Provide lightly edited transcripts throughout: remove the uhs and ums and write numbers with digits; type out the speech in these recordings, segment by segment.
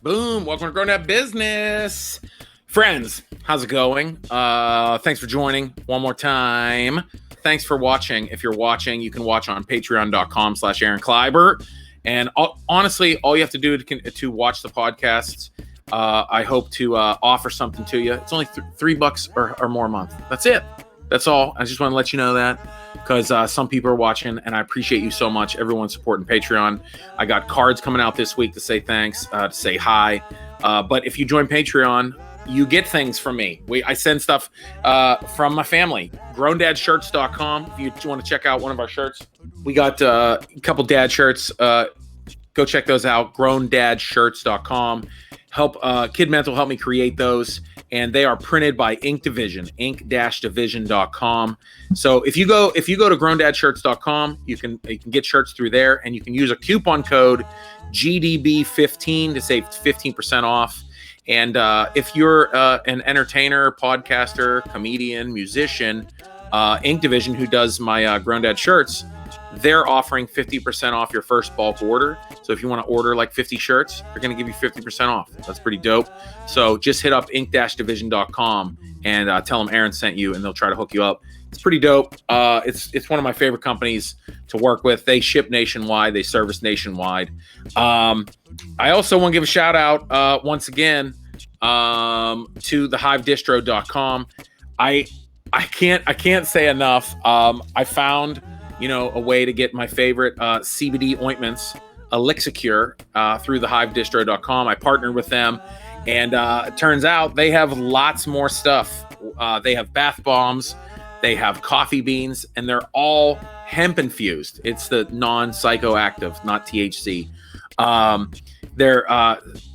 Boom. Welcome to Grown Dad Business. Friends, how's it going? Thanks for joining one more time. Thanks for watching. If you're watching, you can watch on patreon.com/Aaron Kleiber. And honestly, all you have to do to watch the podcast, I hope to offer something to you. It's only $3 or more a month. That's it. That's all. I just want to let you know that because some people are watching, and I appreciate you so much. Everyone's supporting Patreon. I got cards coming out this week to say thanks, to say hi. But if you join Patreon, you get things from me. I send stuff from my family. GrownDadShirts.com. If you want to check out one of our shirts, we got a couple dad shirts. Go check those out. GrownDadShirts.com. Kid Mental helped me create those, and they are printed by Ink Division, ink-division.com. So if you go to GrownDadShirts.com, you can get shirts through there, and you can use a coupon code GDB15 to save 15% off. And if you're an entertainer, podcaster, comedian, musician, Ink Division, who does my Grown Dad shirts, they're offering 50% off your first bulk order. So if you want to order like 50 shirts, they're going to give you 50% off. That's pretty dope. So just hit up ink-division.com and tell them Aaron sent you, and they'll try to hook you up. It's pretty dope. It's one of my favorite companies to work with. They ship nationwide. They service nationwide. I also want to give a shout out once again to thehivedistro.com. I can't say enough. I found a way to get my favorite CBD ointments, Elixicure, through thehivedistro.com. I partnered with them, and it turns out they have lots more stuff. They have bath bombs, they have coffee beans, and they're all hemp infused. It's the non-psychoactive, not THC. They're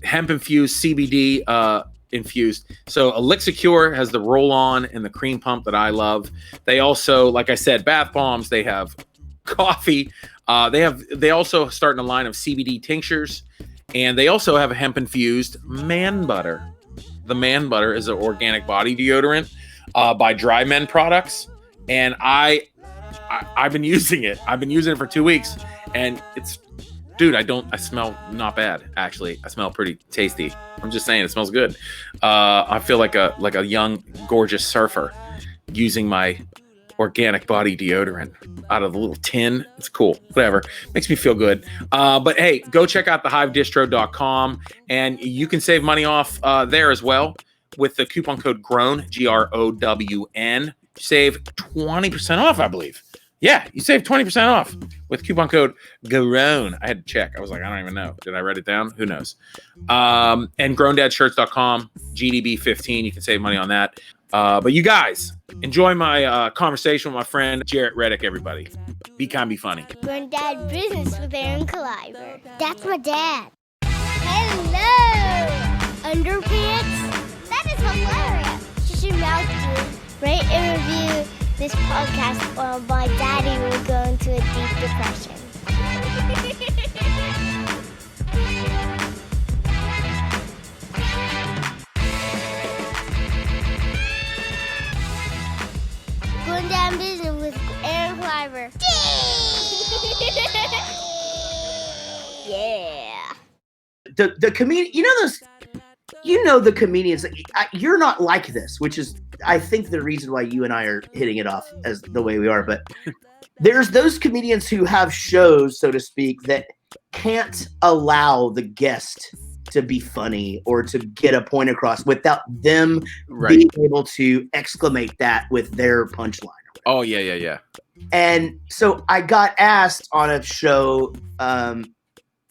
hemp infused, CBD infused. So Elixicure has the roll-on and the cream pump that I love. They also, like I said, bath bombs. They have coffee. They also start in a line of CBD tinctures, and they also have a hemp infused man butter. The man butter is an organic body deodorant by Dry Men Products, and I've been using it. I've been using it for 2 weeks, and it's, dude, I smell not bad, actually. I smell pretty tasty. I'm just saying, it smells good. I feel like a young, gorgeous surfer using my organic body deodorant out of the little tin. It's cool. Whatever. Makes me feel good. But hey, go check out thehivedistro.com, and you can save money off there as well with the coupon code GROWN, GROWN. Save 20% off, I believe. Yeah, you save 20% off with coupon code GROWN. I had to check. I was like, I don't even know. Did I write it down? Who knows? And GrownDadShirts.com, GDB15. You can save money on that. But you guys, enjoy my conversation with my friend, Jaret Reddick, everybody. Be kind, be funny. Grown Dad Business with Aaron Kleiber. That's my dad. Hello! Underpants? That is hilarious. You should mouth to rate and review this podcast, or my daddy will go into a deep depression. Going down business with Aaron Kleiber. Yeah. The comedian, the comedians. You're not like this, which is, I think, the reason why you and I are hitting it off as the way we are. But there's those comedians who have shows, so to speak, that can't allow the guest to be funny or to get a point across without them being able to exclamate that with their punchline. Oh, yeah. And so I got asked on a show, and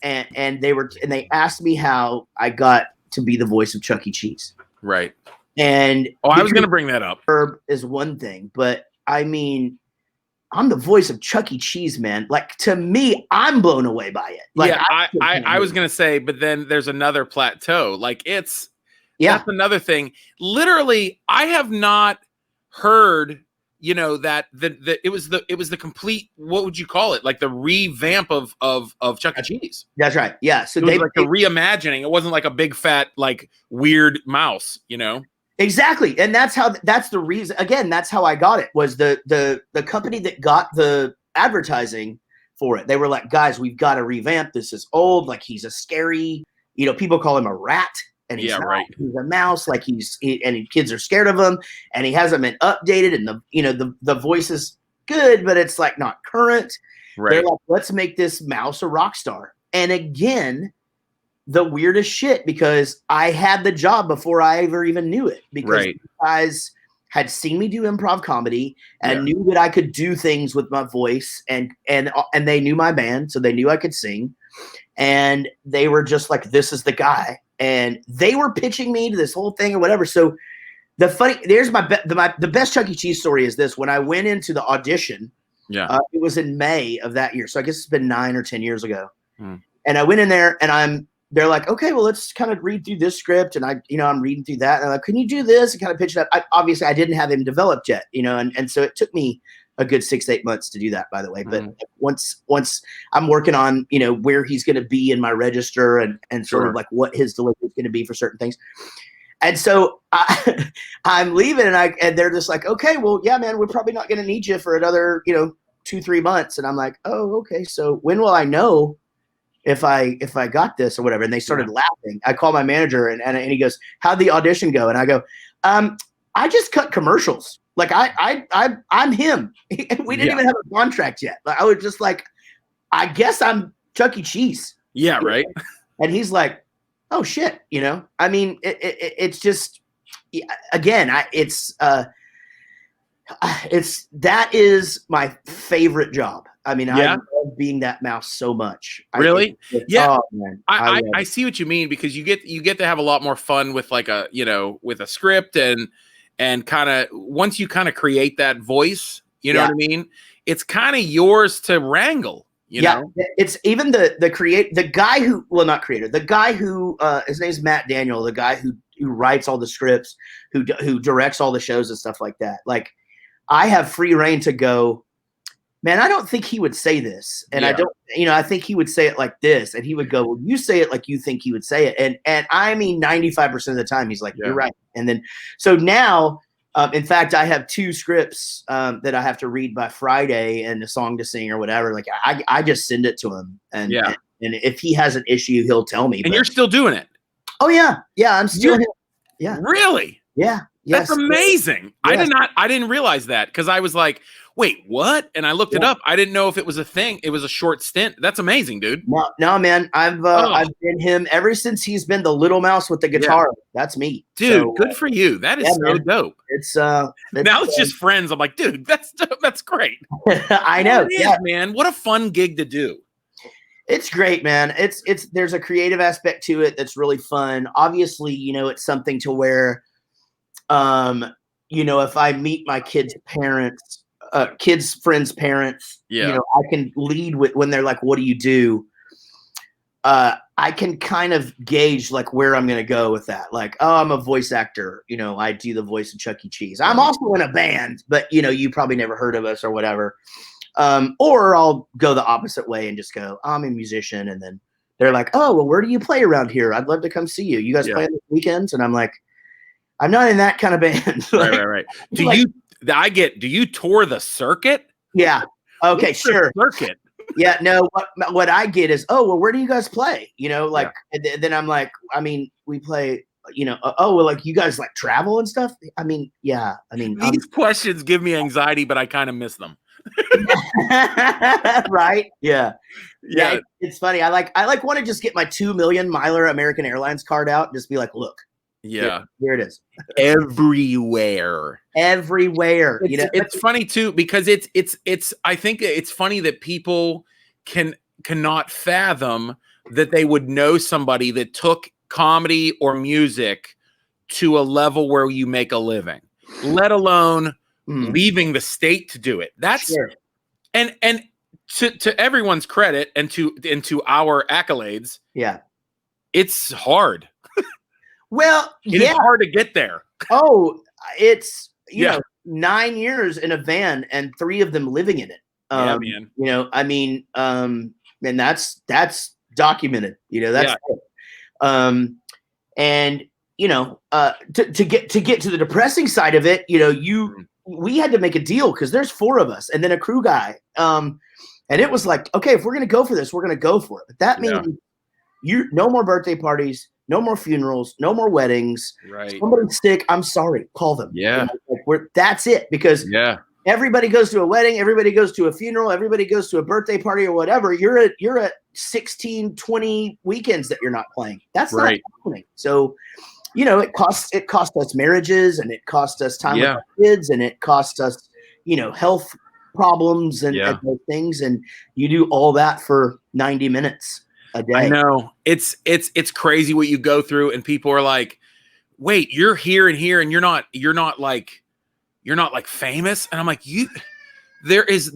they asked me how I got to be the voice of Chuck E. Cheese. Right. And I was going to bring that up. Ferb is one thing, but I mean, I'm the voice of Chuck E. Cheese, man. Like, to me, I'm blown away by it. Like, yeah, I was going to say, but then there's another plateau. Like, that's another thing. Literally, I have not heard, that it was the complete, what would you call it? Like the revamp of Chuck E. Cheese. That's right. Yeah. So it was like a reimagining. It wasn't like a big fat, like weird mouse, Exactly. And that's the reason. Again, that's how I got it, was the company that got the advertising for it. They were like, guys, we've got to revamp. This is old. Like, he's a scary people call him a rat, and he's not. Right. He's a mouse. Like and kids are scared of him, and he hasn't been updated, and the voice is good, but it's like not current. Right. They're like, let's make this mouse a rock star. And again, the weirdest shit, because I had the job before I ever even knew it, because you guys had seen me do improv comedy and knew that I could do things with my voice, and they knew my band, so they knew I could sing, and they were just like, this is the guy, and they were pitching me to this whole thing or whatever. So the best Chuck E. Cheese story is this: when I went into the audition, it was in May of that year, so I guess it's been 9 or 10 years ago, and I went in there, and they're like, okay, well, let's kind of read through this script. And I'm reading through that. And I'm like, can you do this? And kind of pitch it up. Obviously, I didn't have him developed yet, and so it took me a good 6 to 8 months to do that, by the way. But once I'm working on, where he's going to be in my register and sort of like what his delivery is going to be for certain things. And so I'm leaving, and they're just like, okay, well, yeah, man, we're probably not going to need you for another, 2-3 months. And I'm like, oh, okay. So when will I know if I got this or whatever? And they started laughing. I called my manager, and he goes, how'd the audition go? And I go, I just cut commercials. Like I'm him. We didn't even have a contract yet. I was just like, I guess I'm Chuck E. Cheese. Yeah, right. And he's like, oh shit, I mean, it's just, again, that is my favorite job. I mean, I love being that mouse so much. Really? Yeah. Oh, man, I see what you mean, because you get to have a lot more fun with like with a script and kind of, once you kind of create that voice, you know what I mean? It's kind of yours to wrangle. You know? It's even the guy who, well, not creator, the guy who, his name's Matt Daniel, the guy who writes all the scripts, who directs all the shows and stuff like that. Like, I have free reign to go, man, I don't think he would say this. And I don't, I think he would say it like this. And he would go, well, you say it like you think he would say it. And I mean, 95% of the time he's like, you're right. And then, so now, in fact, I have 2 scripts that I have to read by Friday and a song to sing or whatever. Like, I just send it to him. And if he has an issue, he'll tell me. And you're still doing it. Oh yeah. Yeah. I'm still here. Yeah. Really? Yeah. Yes. That's amazing. Yes. I didn't realize that, because I was like, wait, what? And I looked it up. I didn't know if it was a thing. It was a short stint. That's amazing, dude. No, man. I've been him ever since he's been the little mouse with the guitar. Yeah. That's me. Dude, so, good for you. That is so dope. It's now it's just friends. I'm like, dude, that's dope. That's great. I know. Man. What a fun gig to do. It's great, man. It's there's a creative aspect to it that's really fun. Obviously, it's something to where if I meet my kids' parents, friends' parents, I can lead with when they're like, what do you do? I can kind of gauge like where I'm going to go with that. Like, oh, I'm a voice actor. I do the voice of Chuck E. Cheese. I'm also in a band, but you probably never heard of us or whatever. Or I'll go the opposite way and just go, I'm a musician. And then they're like, oh, well, where do you play around here? I'd love to come see you. You guys play on the weekends? And I'm like, I'm not in that kind of band. Right. Do you tour the circuit? Yeah. Okay, What's sure. The circuit. Yeah, no, what I get is, oh, well, where do you guys play? And then I'm like, I mean, we play, oh, well, like, you guys like travel and stuff? I mean, yeah. I mean, these questions give me anxiety, but I kind of miss them. Right? Yeah. It's funny. I want to just get my 2 million miler American Airlines card out and just be like, look. Yeah. Here it is. Everywhere. It's funny too, because it's I think it's funny that people cannot fathom that they would know somebody that took comedy or music to a level where you make a living, let alone leaving the state to do it. That's and to everyone's credit and to our accolades. Yeah. It's hard. Well, it's hard to get there. Oh, it's 9 years in a van and 3 of them living in it. Man. And that's documented. That's and to get to the depressing side of it, we had to make a deal because there's 4 of us and then a crew guy. And it was like, okay, if we're gonna go for this, we're gonna go for it. But that means no more birthday parties, no more funerals, no more weddings. Right. Somebody's sick. I'm sorry. Call them. Yeah. That's it. Because Yeah. everybody goes to a wedding, everybody goes to a funeral, everybody goes to a birthday party or whatever. You're at 16, 20 weekends that you're not playing. That's not happening. So, it costs us marriages, and it costs us time with our kids, and it costs us, health problems and those things. And you do all that for 90 minutes a day. I know. It's crazy what you go through, and people are like, wait, you're here and here, and you're not like famous. And I'm like, there is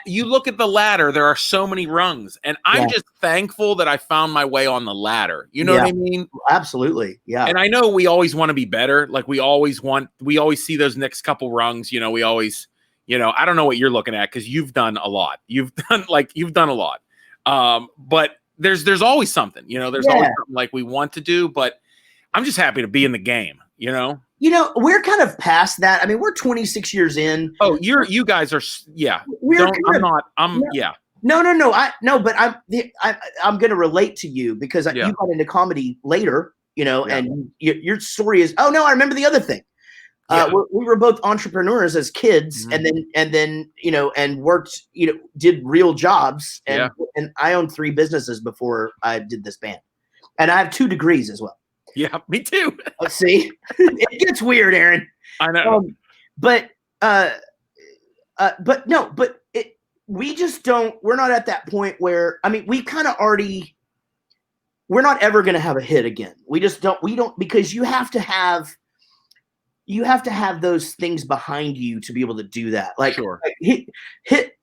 you look at the ladder, there are so many rungs, and I'm just thankful that I found my way on the ladder. You know what I mean? Absolutely. Yeah. And I know we always want to be better. Like we always see those next couple rungs, we always, I don't know what you're looking at, because you've done a lot. You've done a lot. But there's always something, there's always something like we want to do, but I'm just happy to be in the game, we're kind of past that. I mean, we're 26 years in. Oh, you guys are, yeah. No. But I'm going to relate to you because you got into comedy later, and your story is, oh no, I remember the other thing. We were both entrepreneurs as kids, and then and worked, did real jobs, and I owned 3 businesses before I did this band, and I have 2 degrees as well. Yeah, me too. Let's see. It gets weird, Aaron. I know. We just don't. We're not at that point where, I mean, we kind of already. We're not ever going to have a hit again. We just don't. We don't, because you have to have those things behind you to be able to do that. Like, hit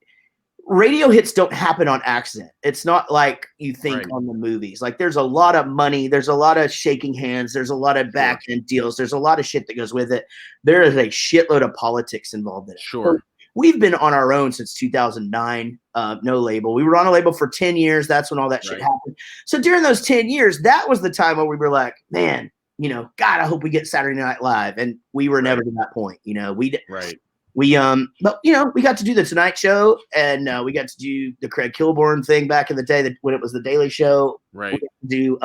radio hits don't happen on accident. It's not like you think on the movies. Like, there's a lot of money. There's a lot of shaking hands. There's a lot of back end deals. There's a lot of shit that goes with it. There is a shitload of politics involved in it. Sure. So we've been on our own since 2009. No label. We were on a label for 10 years. That's when all that shit happened. So during those 10 years, that was the time where we were like, man, God, I hope we get Saturday Night Live. And we were never to that point. We got to do the Tonight Show, and we got to do the Craig Kilborn thing back in the day when it was the Daily Show. Right. We got to do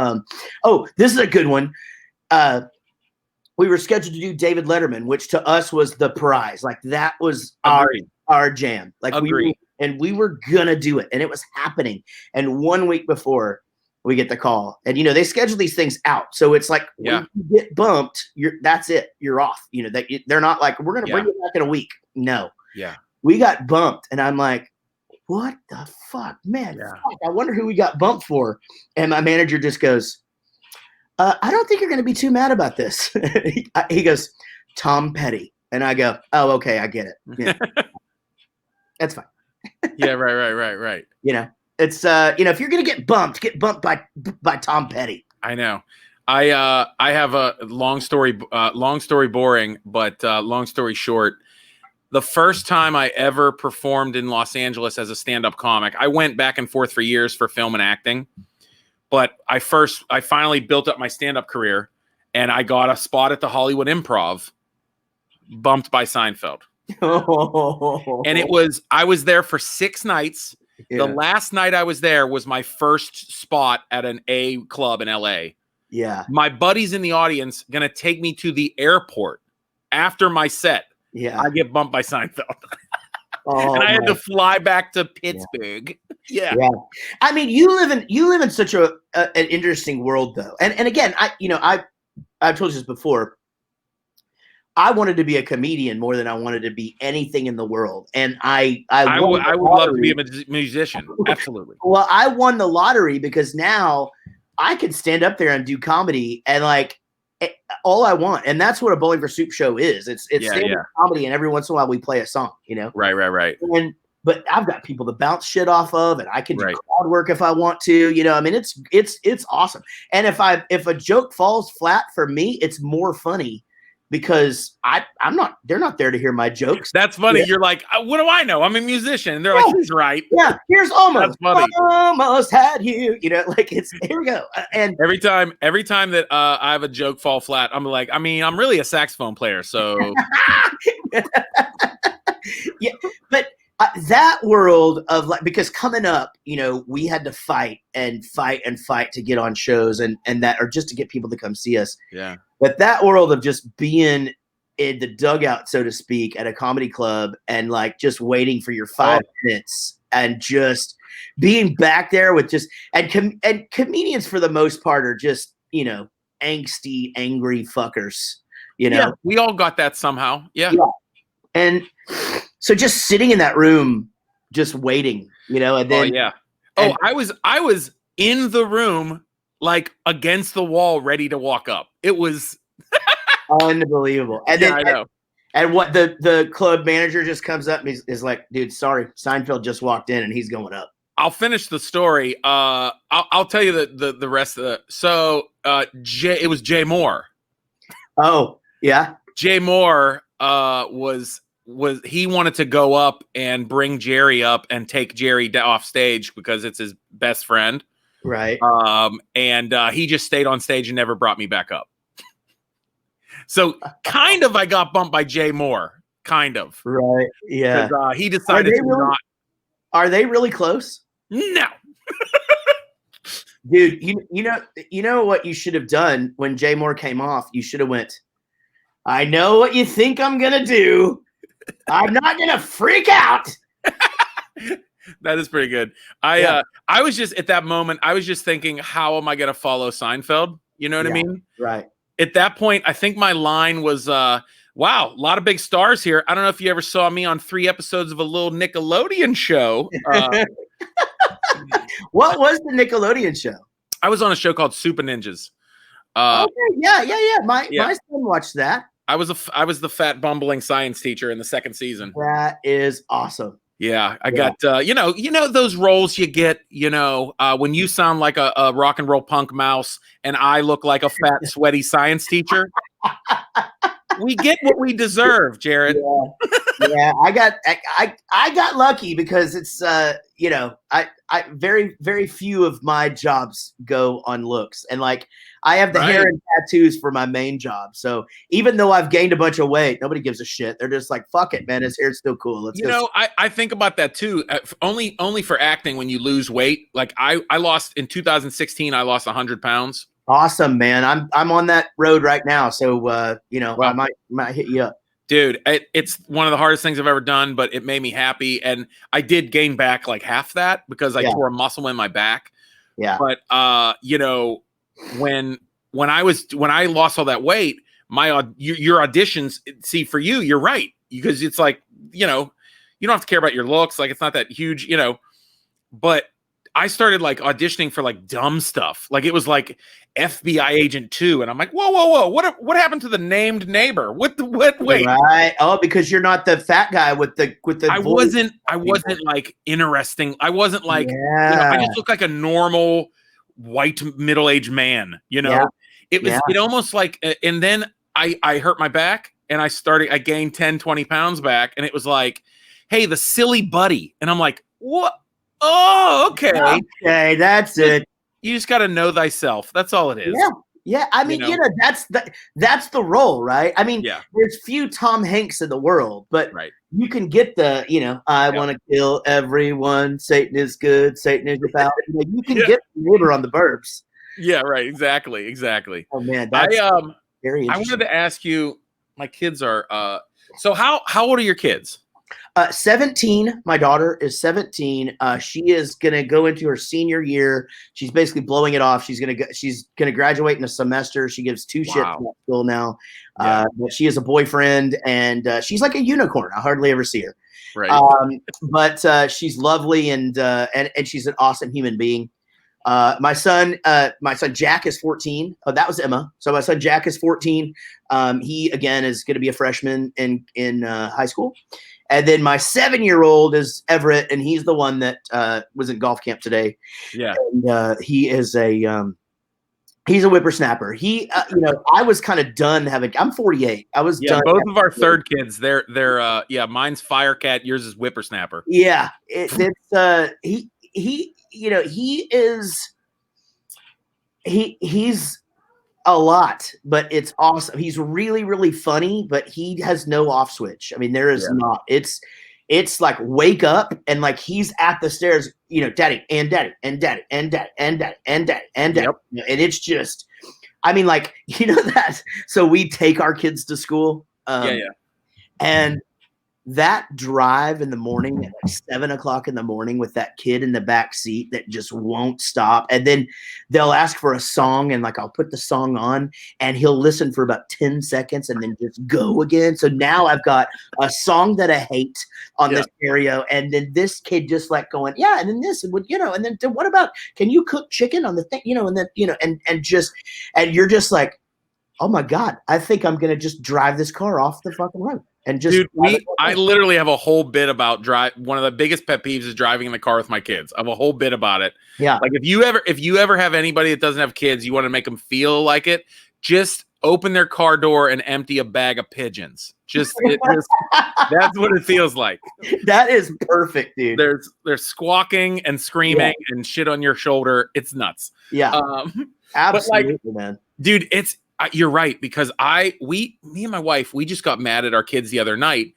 this is a good one. We were scheduled to do David Letterman, which to us was the prize. Like, that was our jam. Like, we were gonna do it, and it was happening. And 1 week before, we get the call, and they schedule these things out, so it's like when you get bumped, that's it. You're off. They're not like, we're gonna bring you back in a week. No. Yeah. We got bumped, and I'm like, what the fuck, man? Yeah. Fuck, I wonder who we got bumped for. And my manager just goes, I don't think you're gonna be too mad about this. He goes, Tom Petty, and I go, oh, okay, I get it. Yeah. That's fine. Yeah. Right. It's if you're gonna get bumped by Tom Petty. I know. I have a long story boring, but long story short. The first time I ever performed in Los Angeles as a stand-up comic, I went back and forth for years for film and acting, but I finally built up my stand-up career, and I got a spot at the Hollywood Improv, bumped by Seinfeld. And I was there for 6 nights. Yeah. The last night I was there was my first spot at an A club in LA. Yeah. My buddy's in the audience going to take me to the airport after my set. Yeah. I get bumped by Seinfeld. And I had to fly back to Pittsburgh. Yeah. I mean, you live in such an interesting world, though. And again, I've told you this before. I wanted to be a comedian more than I wanted to be anything in the world. And I would love to be a musician. Absolutely. Well, I won the lottery because now I can stand up there and do comedy, and all I want. And that's what a Bowling for Soup show is. It's stand-up comedy, and every once in a while we play a song, Right. But I've got people to bounce shit off of, and I can do crowd work if I want to, I mean, it's awesome. And if a joke falls flat for me, it's more funny because they're not there to hear my jokes. That's funny. Yeah. You're like, what do I know? I'm a musician. And they're like, he's right. Yeah. Here's almost. That's funny. Almost had you. Here we go. And every time that I have a joke fall flat, I'm like, I'm really a saxophone player. So yeah. But that world of like, because coming up, you know, we had to fight to get on shows and that, or just to get people to come see us. Yeah. But that world of just being in the dugout, so to speak, at a comedy club and like just waiting for your 5 minutes and just being back there with just, and comedians for the most part are just, you know, angsty, angry fuckers, you know? Yeah, we all got that somehow. Yeah. And so just sitting in that room, just waiting, you know, and then I was in the room, like against the wall, ready to walk up. It was unbelievable. And then I know. And what the club manager just comes up and is like, dude, sorry, Seinfeld just walked in and he's going up. I'll finish the story. I'll tell you the rest of the. So it was Jay Moore. Oh yeah, Jay Moore was he wanted to go up and bring Jerry up and take Jerry off stage because it's his best friend. Right. And he just stayed on stage and never brought me back up. So kind of I got bumped by Jay Moore. Kind of. Right. Yeah. He decided to not. Are they really close? No. Dude, you know what you should have done when Jay Moore came off? You should have went, I know what you think I'm gonna do. I'm not gonna freak out. That is pretty good. I was just at that moment, I was just thinking, how am I gonna follow Seinfeld? You know what I mean? Right. At that point, I think my line was, wow, a lot of big stars here. I don't know if you ever saw me on 3 episodes of a little Nickelodeon show. What was the Nickelodeon show? I was on a show called Super Ninjas. Okay, yeah. My son watched that. I was the fat bumbling science teacher in the 2nd season. That is awesome. Yeah, I got you know those roles you get, when you sound like a rock and roll punk mouse and I look like a fat sweaty science teacher. We get what we deserve, Jared. Yeah, I got lucky because it's I very, very few of my jobs go on looks, and like I have the hair and tattoos for my main job. So even though I've gained a bunch of weight, nobody gives a shit. They're just like, fuck it, man. His hair's still cool. Let's go. I think about that too. Only for acting when you lose weight. Like I lost in 2016. I lost 100 pounds. Awesome, man. I'm on that road right now. So I might hit you up. Dude, it's one of the hardest things I've ever done, but it made me happy. And I did gain back like half that because I tore a muscle in my back. Yeah. But when I lost all that weight, your auditions, see, for you, you're right. Because it's like, you don't have to care about your looks. Like it's not that huge, but I started like auditioning for like dumb stuff. Like it was like FBI Agent 2. And I'm like, whoa. What happened to the named neighbor? What wait. Right. Oh, because you're not the fat guy with the I wasn't like interesting. I wasn't like, I just look like a normal white middle-aged man, It was it almost like, and then I hurt my back and I gained 10, 20 pounds back. And it was like, hey, the silly buddy. And I'm like, what? Oh, okay. Okay, that's it. You just got to know thyself. That's all it is. Yeah. I mean, that's the role, right? I mean, there's few Tom Hanks in the world, but you can get the, I want to kill everyone. Satan is good. Satan is about. You can get the neighbor on the Burbs. Yeah, right. Exactly. Oh man, that's very interesting. I wanted to ask you. My kids are. So how old are your kids? 17. My daughter is 17. She is gonna go into her senior year. She's basically blowing it off. She's gonna graduate in a semester. She gives 2 shits at school now. But she has a boyfriend, and she's like a unicorn. I hardly ever see her. Right. But she's lovely, and she's an awesome human being. My son Jack is 14. Oh, that was Emma. So my son Jack is 14. He again is going to be a freshman in high school. And then my 7-year-old is Everett, and he's the one that was in golf camp today. Yeah, and he is he's a whippersnapper. He, I was kind of done having. I'm 48. I was done. Both of our third kids, they're mine's Firecat, yours is whippersnapper. Yeah, he's a lot, but it's awesome. He's really, really funny, but he has no off switch. I mean, there is not. It's it's like wake up, and like he's at the stairs, you know, daddy and daddy and daddy and daddy and daddy and daddy and daddy. Yep. And it's just, I mean, like, you know that. So we take our kids to school. And that drive in the morning at like 7 o'clock in the morning with that kid in the back seat that just won't stop. And then they'll ask for a song, and like I'll put the song on, and he'll listen for about 10 seconds and then just go again. So now I've got a song that I hate on the stereo, and then this kid just like going, yeah, and then this, and you know, and then what about, can you cook chicken on the thing, you know, and then, you know, and you're just like, oh my God, I think I'm gonna just drive this car off the fucking road. And just, dude, I literally have a whole bit about one of the biggest pet peeves is driving in the car with my kids. I have a whole bit about it. Yeah. Like if you ever have anybody that doesn't have kids, you want to make them feel like it, just open their car door and empty a bag of pigeons. That's what it feels like. That is perfect, dude. They're squawking and screaming and shit on your shoulder. It's nuts. Yeah. Absolutely, like, man. Dude, you're right, because me and my wife, we just got mad at our kids the other night,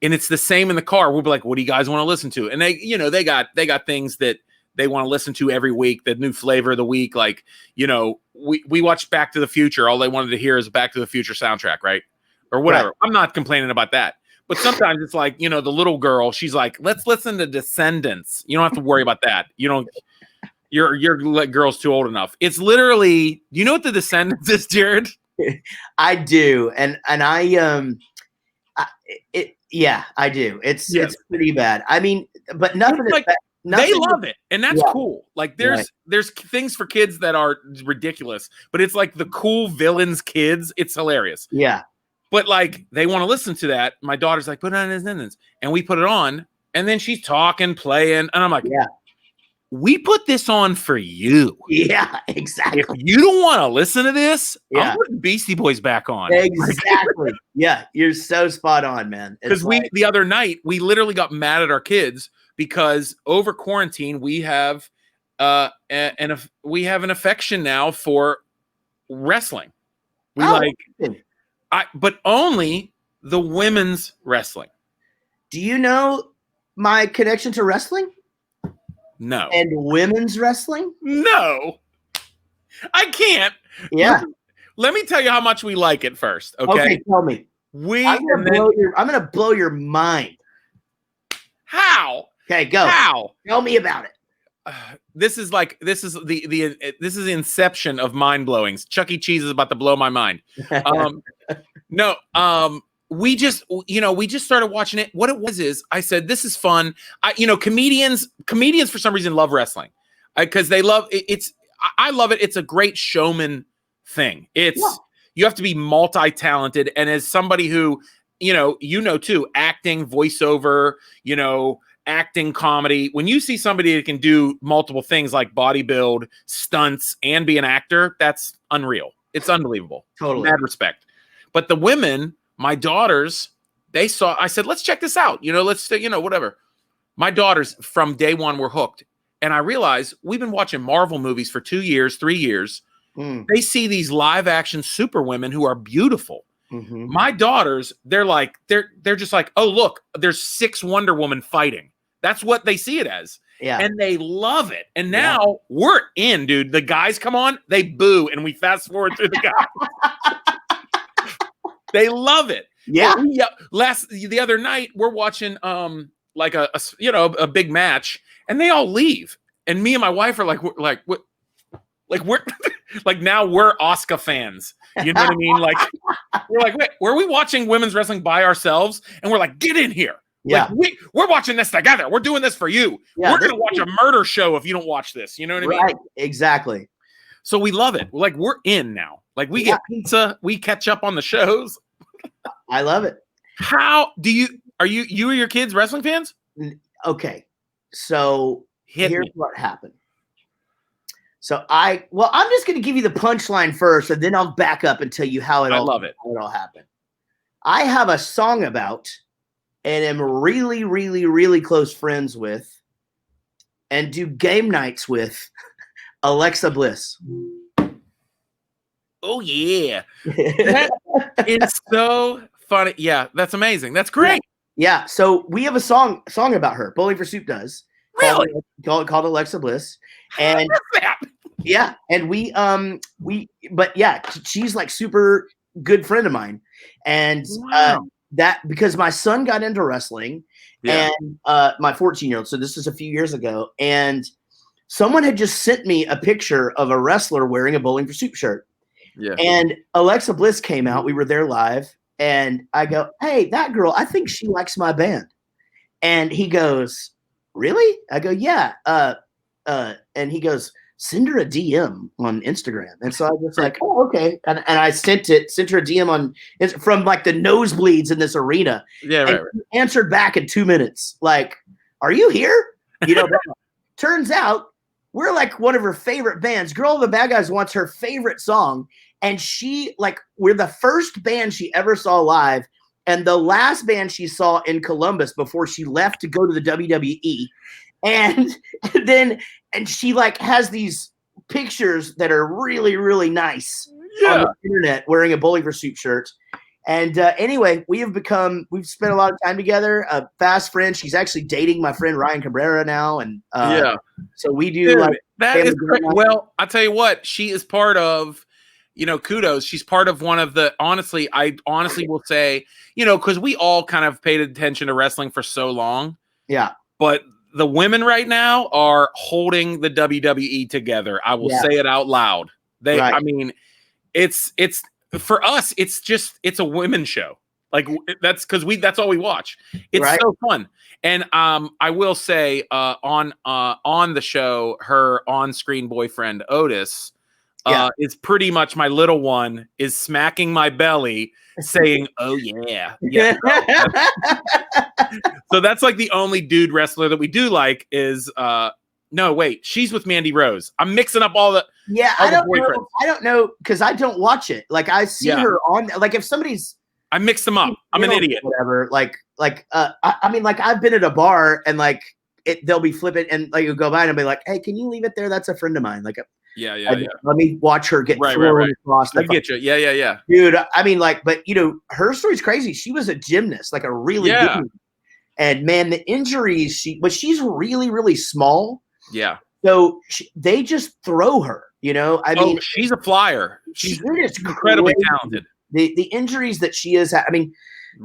and it's the same in the car. We'll be like, what do you guys want to listen to? And they, you know, they got things that they want to listen to every week, the new flavor of the week. Like, you know, we watched Back to the Future. All they wanted to hear is a Back to the Future soundtrack, right? Or whatever. Right. I'm not complaining about that. But sometimes it's like, you know, the little girl, she's like, let's listen to Descendants. You don't have to worry about that. You don't. Your girl's too old enough. It's literally, you know what the Descendants is, Jared? I do, and I do. It's pretty bad. I mean, but nothing. Like, they love it, and that's cool. Like there's things for kids that are ridiculous, but it's like the cool villains kids. It's hilarious. Yeah, but like they want to listen to that. My daughter's like, put it on Descendants, and we put it on, and then she's talking, playing, and I'm like, yeah. We put this on for you. Yeah, exactly. If you don't want to listen to this, I'm putting Beastie Boys back on. Exactly. Yeah, you're so spot on, man. Because the other night, we literally got mad at our kids because over quarantine, we have an affection now for wrestling. But only the women's wrestling. Do you know my connection to wrestling? No. And women's wrestling? No. I can't. Yeah. Let me tell you how much we like it first. Okay, tell me. I'm gonna blow your mind. How? Okay, go. How? Tell me about it. This is the inception of mind blowings. Chuck E. Cheese is about to blow my mind. We just started watching it. What it was is I said, this is fun. Comedians for some reason love wrestling because they love it. I love it. It's a great showman thing. You have to be multi-talented. And as somebody who, too, acting, voiceover, acting, comedy, when you see somebody that can do multiple things like bodybuild, stunts, and be an actor, that's unreal. It's unbelievable. Totally. Mad respect. But the women, my daughters, I said, let's check this out. Whatever. My daughters from day one were hooked. And I realized we've been watching Marvel movies for 2 years, 3 years. They see these live action super women who are beautiful. Mm-hmm. My daughters, they're just like, oh, look, there's 6 Wonder Woman fighting. That's what they see it as. Yeah. And they love it. And now we're in, dude. The guys come on, they boo, and we fast forward through the guys. They love it. Yeah. The other night we're watching like a big match, and they all leave, and me and my wife are we're now we're Asuka fans. You know what I mean? Like we're like, wait, were we watching women's wrestling by ourselves? And we're like, get in here. Yeah. Like, we're watching this together. We're doing this for you. Yeah, we're gonna watch a murder show if you don't watch this. You know what I mean? Right. Exactly. So we love it. We're in now. Like we get pizza, we catch up on the shows. I love it. How do you or your kids wrestling fans? Okay. So here's what happened. So I'm just going to give you the punchline first, and then I'll back up and tell you how it all happened. I have a song about and am really, really, really close friends with and do game nights with Alexa Bliss. Oh, yeah. That is so funny. Yeah, that's amazing. That's great. Yeah. So we have a song about her. Bowling for Soup does. Really? Called Alexa Bliss. And that? yeah, and but yeah, she's like super good friend of mine. And Wow. that because my son got into wrestling Yeah. and my 14-year-old, so this is a few years ago, and someone had just sent me a picture of a wrestler wearing a Bowling for Soup shirt. Yeah. And Alexa Bliss came out. We were there live. And I go, hey, that girl, I think she likes my band. And he goes, really? I go, yeah. And he goes, send her a DM on Instagram. And so I was like, oh, okay. And I sent her a DM from like the nosebleeds in this arena. Yeah, and right. he answered back in 2 minutes, like, are you here? You know, turns out we're like one of her favorite bands. Girl of the Bad Guys wants her favorite song. And we're the first band she ever saw live and the last band she saw in Columbus before she left to go to the WWE. And she like has these pictures that are really, really nice on the internet wearing a Bowling for Soup shirt. And anyway, we've spent a lot of time together, fast friends. She's actually dating my friend Ryan Cabrera now. And so we do. Dude, that is great. Well, I'll tell you what, she is part of, kudos. She's part of one of the, I honestly will say, because we all kind of paid attention to wrestling for so long. Yeah. But the women right now are holding the WWE together. I will say it out loud. I mean, it's for us, it's a women's show. Like that's that's all we watch. It's so fun. And I will say on the show, her on-screen boyfriend Otis is pretty much my little one is smacking my belly saying, oh yeah. So that's like the only dude wrestler that we do like is no, wait, she's with Mandy Rose. I'm mixing up all the I don't know because I don't watch it. Like I see her on like if somebody's I mix them up. I'm an idiot. Whatever. I mean, like I've been at a bar and like they'll be flipping and like you go by and be like, hey, can you leave it there? That's a friend of mine. Like let me watch her get thrown across. I get you. Yeah. Dude, I mean, like, but her story's crazy. She was a gymnast, like a really good one. And man, the injuries she's really, really small. Yeah. So they just throw her, I mean, she's a flyer. She's incredibly talented. The injuries that she has had, I mean,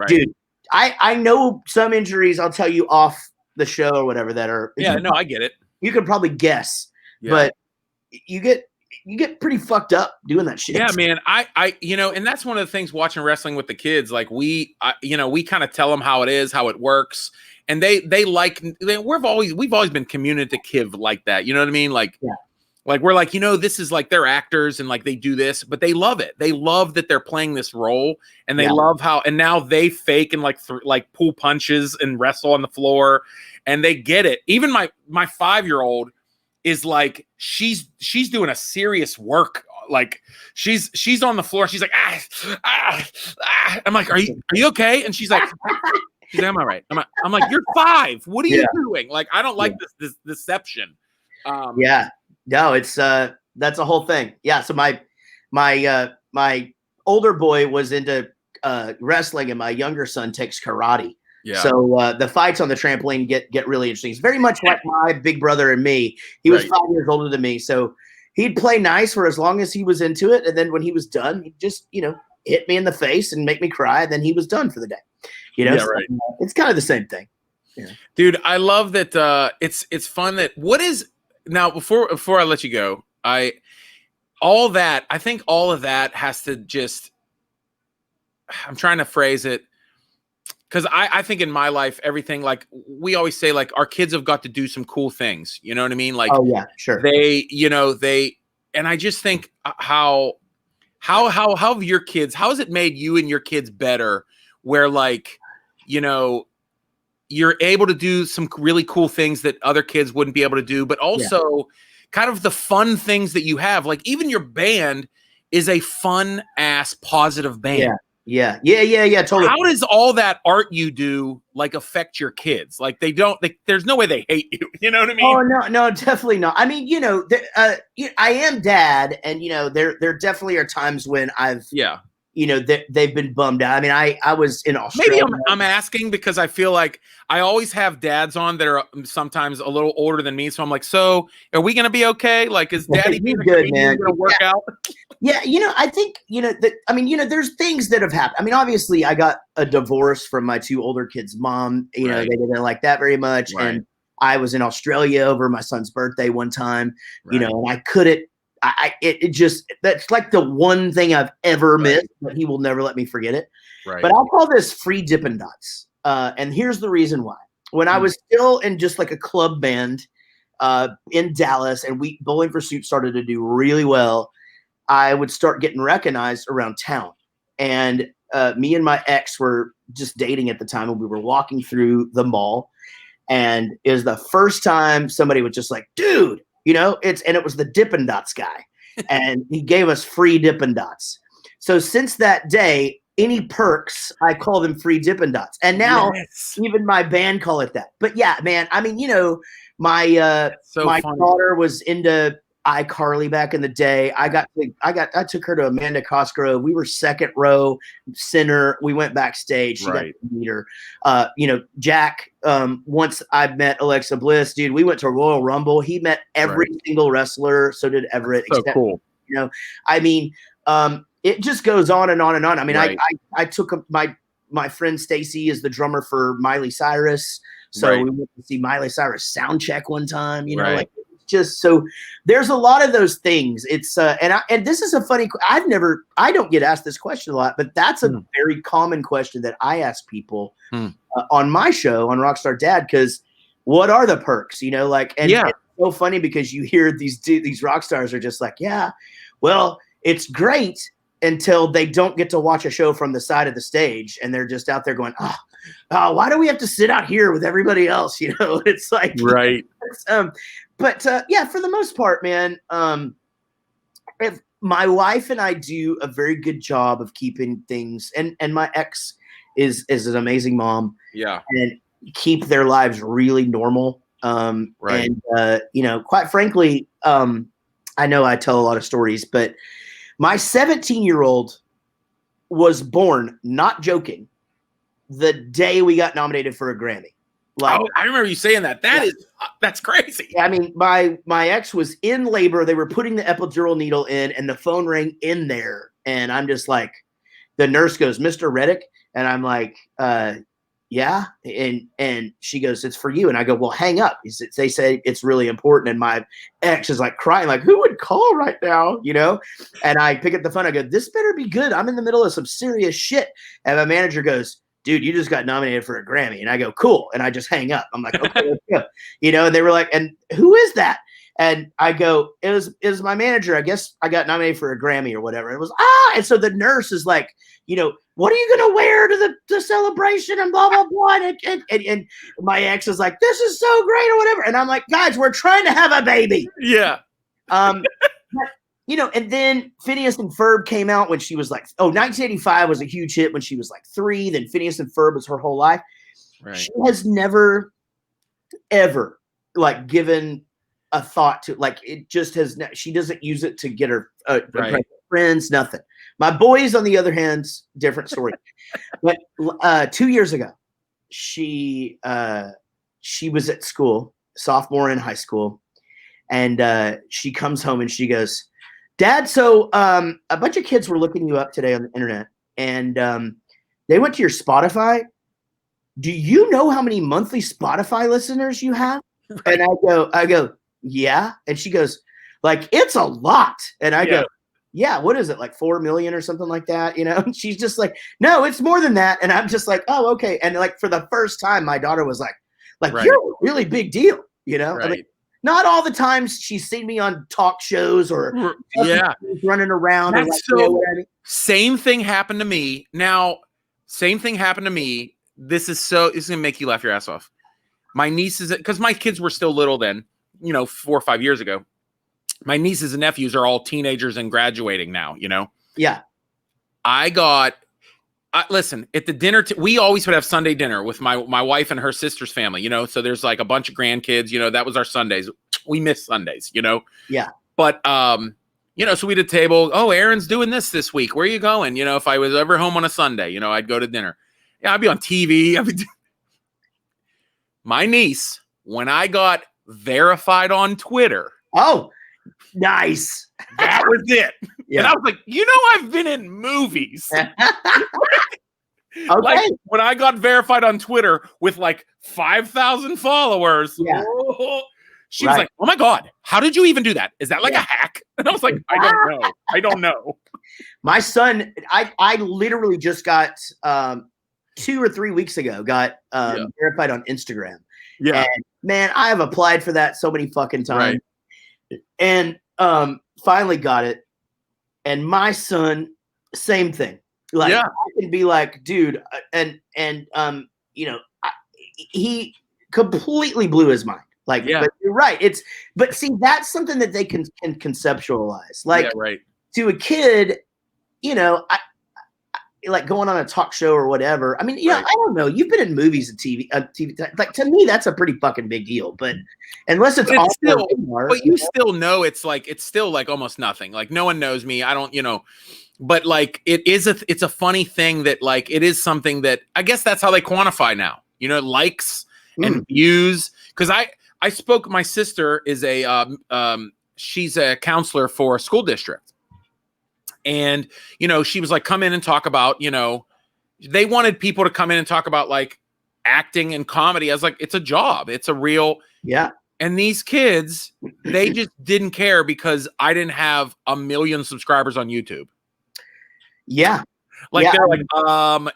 dude, I know some injuries I'll tell you off the show or whatever that are. Yeah, no, I get it. You could probably guess, but you get pretty fucked up doing that shit. Yeah, man. I and that's one of the things watching wrestling with the kids. Like we kind of tell them how it is, how it works, and we've always been communicative like that. You know what I mean? Like, like we're like, this is like they're actors and like they do this, but they love it. They love that they're playing this role, and they love how. And now they fake and like pull punches and wrestle on the floor, and they get it. Even my 5-year-old. Is like she's doing a serious work. Like she's on the floor. She's like I'm like, are you okay? And she's like, am I right? I'm like, you're 5. What are you doing? Like, I don't like this deception. No, it's that's a whole thing. Yeah. So my older boy was into wrestling, and my younger son takes karate. Yeah. So the fights on the trampoline get really interesting. It's very much like my big brother and me. He was 5 years older than me, so he'd play nice for as long as he was into it, and then when he was done, he'd just hit me in the face and make me cry, and then he was done for the day. It's kind of the same thing. Yeah. Dude, I love that. It's fun that what is now before I let you go. I think all of that has to just. I'm trying to phrase it. Because I think in my life, everything, like we always say, like our kids have got to do some cool things. You know what I mean? Like, oh yeah, sure. And I just think how have your kids, how has it made you and your kids better where like, you're able to do some really cool things that other kids wouldn't be able to do, but also kind of the fun things that you have. Like even your band is a fun ass positive band. Yeah, totally. How does all that art you do like affect your kids? Like there's no way they hate you. You know what I mean? Oh no, definitely not. I mean, I am dad, and there definitely are times when I've they've been bummed out. I mean, I was in Australia. Maybe I'm asking because I feel like I always have dads on that are sometimes a little older than me. So I'm like, so are we going to be okay? Like, is daddy being good, man? Going to work out? Yeah. I think, there's things that have happened. I mean, obviously I got a divorce from my two older kids' mom, they didn't like that very much. Right. And I was in Australia over my son's birthday one time, and I couldn't, that's like the one thing I've ever missed, but he will never let me forget it. Right. But I'll call this free Dippin' Dots. And here's the reason why. When I was still in just like a club band in Dallas, and Bowling for Soup started to do really well, I would start getting recognized around town. And me and my ex were just dating at the time, and we were walking through the mall. And it was the first time somebody was just like, dude, it was the Dippin' Dots guy. And he gave us free Dippin' Dots. So since that day, any perks, I call them free Dippin' Dots. And now even my band call it that. But yeah, man, I mean, my daughter was into iCarly back in the day. I took her to Amanda Cosgrove. We were second row center. We went backstage. She got to meet her. Jack, once I met Alexa Bliss, dude, we went to Royal Rumble. He met every single wrestler. So did Everett. So cool. It just goes on and on and on. I mean, I took my friend Stacy is the drummer for Miley Cyrus. So we went to see Miley Cyrus sound check one time, just so there's a lot of those things. It's and this is a funny. I don't get asked this question a lot, but that's a very common question that I ask people on my show on Rockstar Dad, because what are the perks? It's so funny because you hear these rock stars are just like, yeah, well, it's great until they don't get to watch a show from the side of the stage, and they're just out there going, oh, why do we have to sit out here with everybody else? It's like But for the most part, man, if my wife and I do a very good job of keeping things, and my ex is an amazing mom, and keep their lives really normal. And quite frankly, I know I tell a lot of stories, but my 17-year-old was born, not joking, the day we got nominated for a Grammy. I remember you saying that. That's crazy. I mean, my ex was in labor. They were putting the epidural needle in, and the phone rang in there. And I'm just like, the nurse goes, Mr. Reddick. And I'm like, yeah. And she goes, it's for you. And I go, well, hang up. They say it's really important. And my ex is like crying, like, who would call right now? And I pick up the phone. I go, this better be good. I'm in the middle of some serious shit. And my manager goes, dude, you just got nominated for a Grammy. And I go, cool. And I just hang up. I'm like, okay, let's go. And they were like, and who is that? And I go, it was my manager. I guess I got nominated for a Grammy or whatever. It was, and so the nurse is like, what are you going to wear to the celebration and blah, blah, blah. And my ex is like, this is so great or whatever. And I'm like, guys, we're trying to have a baby. Yeah. And then Phineas and Ferb came out when she was like, 1985 was a huge hit when she was like 3. Then Phineas and Ferb was her whole life. Right. She has never, ever given a thought to it just has. She doesn't use it to get her friends, nothing. My boys, on the other hand, different story. But 2 years ago, she was at school, sophomore in high school, and she comes home and she goes, Dad, so a bunch of kids were looking you up today on the internet, and they went to your Spotify. Do you know how many monthly Spotify listeners you have? And I go, yeah. And she goes, it's a lot. And I go, yeah, what is it, 4 million or something like that? And she's just like, no, it's more than that. And I'm just like, oh, okay. And for the first time, my daughter was like, you're a really big deal, Right. I mean, not all the times she's seen me on talk shows or running around. Same thing happened to me. This is going to make you laugh your ass off. My nieces, because my kids were still little then, 4 or 5 years ago. My nieces and nephews are all teenagers and graduating now, Yeah. Listen, at the dinner, we always would have Sunday dinner with my wife and her sister's family, so there's a bunch of grandkids, that was our Sundays. We miss Sundays, Yeah. But, so we did table. Oh, Aaron's doing this week. Where are you going? If I was ever home on a Sunday, I'd go to dinner. Yeah, I'd be on TV. My niece, when I got verified on Twitter. Oh, nice. That was it. Yeah. And I was like, I've been in movies. Okay. Like when I got verified on Twitter with like 5,000 followers, Yeah. she was like, "Oh my God, how did you even do that? Is that like a hack?" And I was like, I don't know. My son, I literally just got 2 or 3 weeks ago, got verified on Instagram. Yeah. And man, I have applied for that so many fucking times. Right. And finally got it. And my son, same thing. Like I can be like, dude, he completely blew his mind. Like, but you're right. But see, that's something that they can conceptualize. Like, to a kid, I like going on a talk show or whatever. I mean, I don't know. You've been in movies and TV. Like, to me, that's a pretty fucking big deal. But unless it's all still, but you still know it's still like almost nothing. Like no one knows me. I don't, but like it's a funny thing that like it is something that I guess that's how they quantify now. Likes and views. Because I spoke. My sister is she's a counselor for a school district. And, she was like, come in and talk about, they wanted people to come in and talk about like acting and comedy. I was like, it's a job. It's a real. Yeah. And these kids, they just didn't care because I didn't have 1 million subscribers on YouTube. Yeah. Like they're like,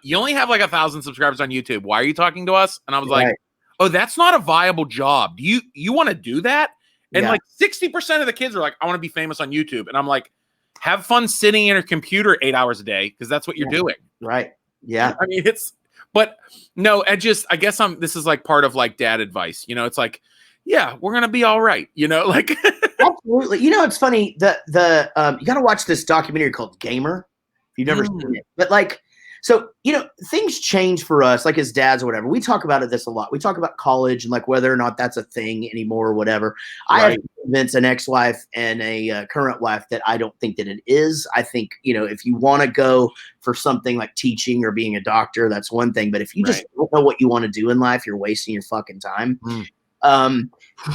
you only have like 1,000 subscribers on YouTube. Why are you talking to us? And I was like, oh, that's not a viable job. Do you want to do that? And like 60% of the kids are like, I want to be famous on YouTube. And I'm like, have fun sitting in your computer 8 hours a day because that's what you're doing. Right. Yeah. I mean, but no, I guess this is like part of like dad advice. It's like, yeah, we're going to be all right. Like. Absolutely. It's funny. You got to watch this documentary called Gamer. If you've never seen it. But like, so, things change for us, like as dads or whatever. We talk about this a lot. We talk about college and like whether or not that's a thing anymore or whatever. I have to convince an ex-wife and a current wife that I don't think that it is. I think, if you want to go for something like teaching or being a doctor, that's one thing. But if you just don't know what you want to do in life, you're wasting your fucking time. I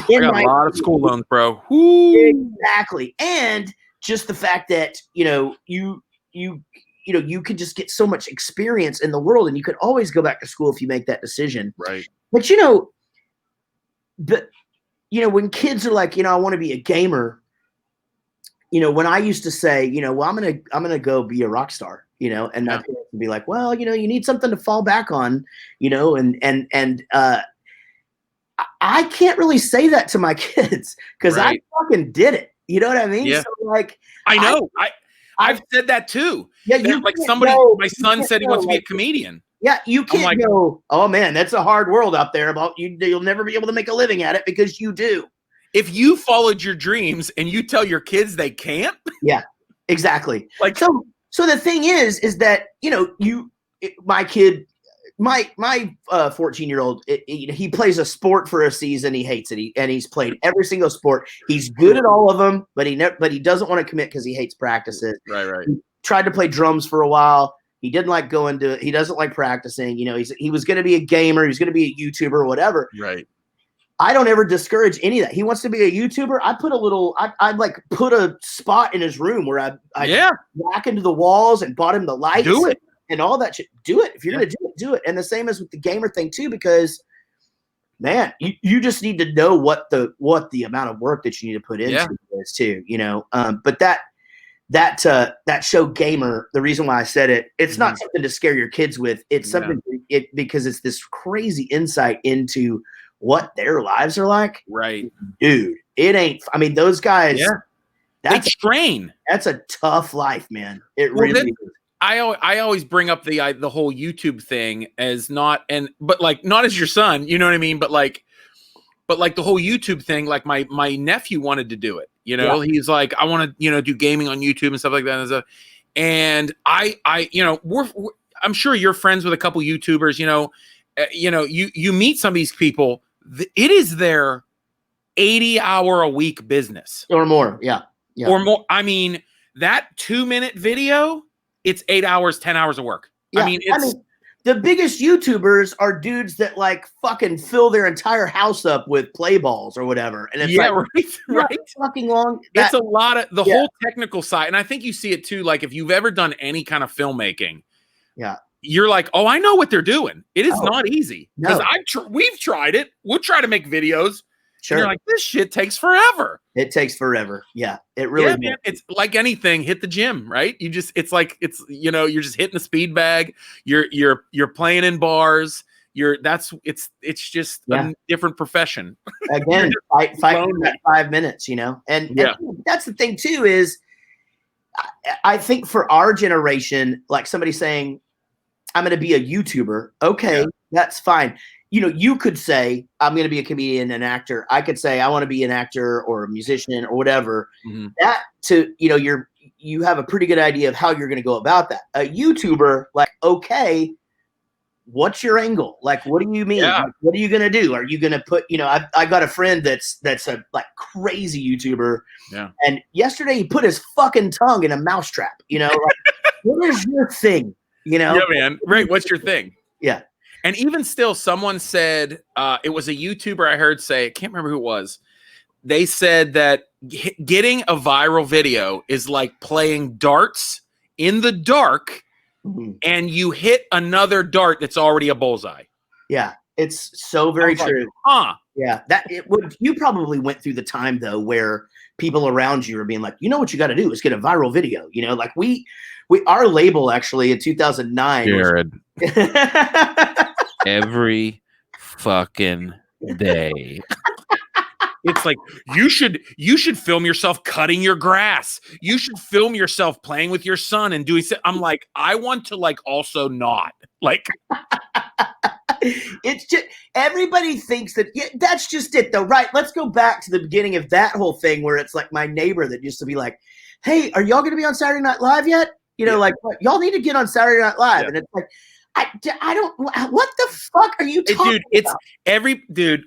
got a lot of school loans, bro. Exactly. And just the fact that, you could just get so much experience in the world and you could always go back to school if you make that decision. Right. But, when kids are like, I want to be a gamer, when I used to say, well, I'm going to go be a rock star, and my parents would be like, well, you need something to fall back on, and I can't really say that to my kids because I fucking did it. You know what I mean? Yeah. So like, I know. I've said that too. Yeah, like somebody. My son said he wants to be a comedian. Yeah, you can't go. Oh man, that's a hard world out there. You'll never be able to make a living at it because you do. If you followed your dreams and you tell your kids they can't. Yeah, exactly. Like so the thing is that my kid. My 14-year-old, he plays a sport for a season. He hates it. He's played every single sport. He's good at all of them, but he doesn't want to commit because he hates practices. Right. He tried to play drums for a while. He didn't like going to. He doesn't like practicing. He was going to be a gamer. He was going to be a YouTuber or whatever. Right. I don't ever discourage any of that. He wants to be a YouTuber. I put a spot in his room where I whack into the walls and bought him the lights. Do it. And all that shit. Do it. If you're going to do it, do it. And the same as with the gamer thing too, because man, you just need to know what the amount of work that you need to put into this too, but that show Gamer, the reason why I said it, it's not something to scare your kids with. It's something because it's this crazy insight into what their lives are like. Right. Dude, it ain't, I mean, those guys, they train. That's a tough life, man. It really is. I always bring up the whole YouTube thing as not as your son, you know what I mean? But like the whole YouTube thing, like my nephew wanted to do it, he's like, I want to, do gaming on YouTube and stuff like that. And I'm sure you're friends with a couple YouTubers, you meet some of these people, it is their 80-hour-a-week business or more. Yeah. Yeah. or more. I mean, that 2-minute video, it's 8 hours, 10 hours of work. Yeah. I mean, it's the biggest YouTubers are dudes that like fucking fill their entire house up with play balls or whatever. And it's right. Fucking long. It's a lot of the whole technical side. And I think you see it too. Like if you've ever done any kind of filmmaking, you're like, oh, I know what they're doing. It is not easy because we've tried it. We'll try to make videos. Sure. And you're like, this shit takes forever. It takes forever. Yeah, it really. Man, it's like anything. Hit the gym, right? You're just hitting a speed bag. You're playing in bars. It's just a different profession. Again, fight for that 5 minutes, and that's the thing too is, I think for our generation, like somebody saying, I'm going to be a YouTuber. Okay, that's fine. You could say, I'm going to be a comedian and actor. I could say, I want to be an actor or a musician or whatever. Mm-hmm. That you have a pretty good idea of how you're going to go about that. A YouTuber, like, okay, what's your angle? Like, what do you mean? Yeah. Like, what are you going to do? Are you going to put, I got a friend that's a like crazy YouTuber. Yeah. And yesterday he put his fucking tongue in a mousetrap, like, what is your thing? Yeah, man. Right. What's your thing? Yeah. And even still, someone said, it was a YouTuber I heard say, I can't remember who it was. They said that getting a viral video is like playing darts in the dark, and you hit another dart that's already a bullseye. Yeah, it's so very true. Like, Yeah, you probably went through the time though where people around you are being like, what you got to do is get a viral video. Like our label actually in 2009. Jared. Every fucking day. It's like you should film yourself cutting your grass. You should film yourself playing with your son and doing. I'm like, I want to like also not like. It's just everybody thinks that that's just it though, right? Let's go back to the beginning of that whole thing where it's like my neighbor that used to be like, "Hey, are y'all going to be on Saturday Night Live yet? Like y'all need to get on Saturday Night Live." Yeah. And it's like, I don't. What the fuck are you talking about? Dude.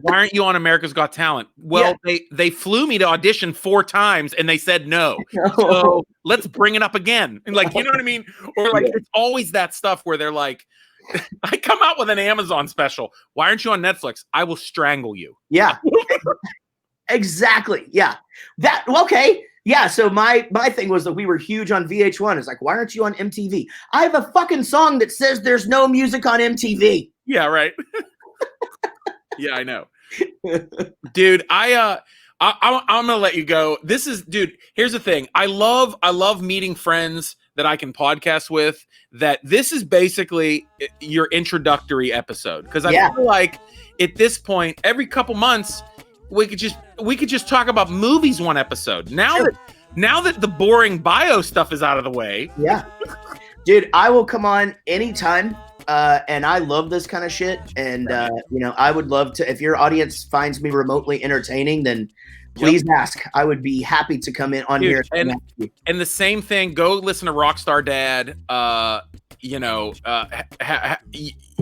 Why aren't you on America's Got Talent? Well, they flew me to audition 4 times and they said no. So let's bring it up again. And like, you know what I mean? Or like, it's always that stuff where they're like, I come out with an Amazon special. Why aren't you on Netflix? I will strangle you. Yeah, exactly. Yeah. Okay. Yeah. So my thing was that we were huge on VH1. It's like, why aren't you on MTV? I have a fucking song that says there's no music on MTV. Yeah. Right. Yeah, I know. Dude, I'm gonna let you go. Here's the thing. I love meeting friends that I can podcast with. That this is basically your introductory episode. Because I feel like at this point, every couple months, we could just talk about movies one episode. Now that the boring bio stuff is out of the way. Yeah. Dude, I will come on anytime. And I love this kind of shit. And, I would love to, if your audience finds me remotely entertaining, then please ask. I would be happy to come in on here. And the same thing, go listen to Rockstar Dad.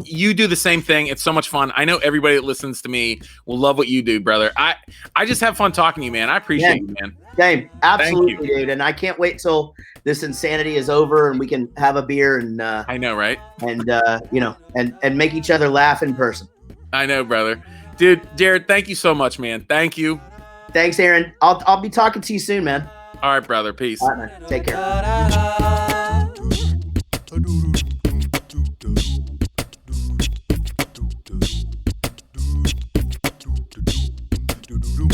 You do the same thing. It's so much fun. I know everybody that listens to me will love what you do, brother. I just have fun talking to you, man. I appreciate you, man. Same. Absolutely, dude. And I can't wait till this insanity is over and we can have a beer and I know, right? And and make each other laugh in person. I know, brother. Dude, Jared, thank you so much, man. Thank you. Thanks, Aaron. I'll be talking to you soon, man. All right, brother. Peace. All right, man. Take care.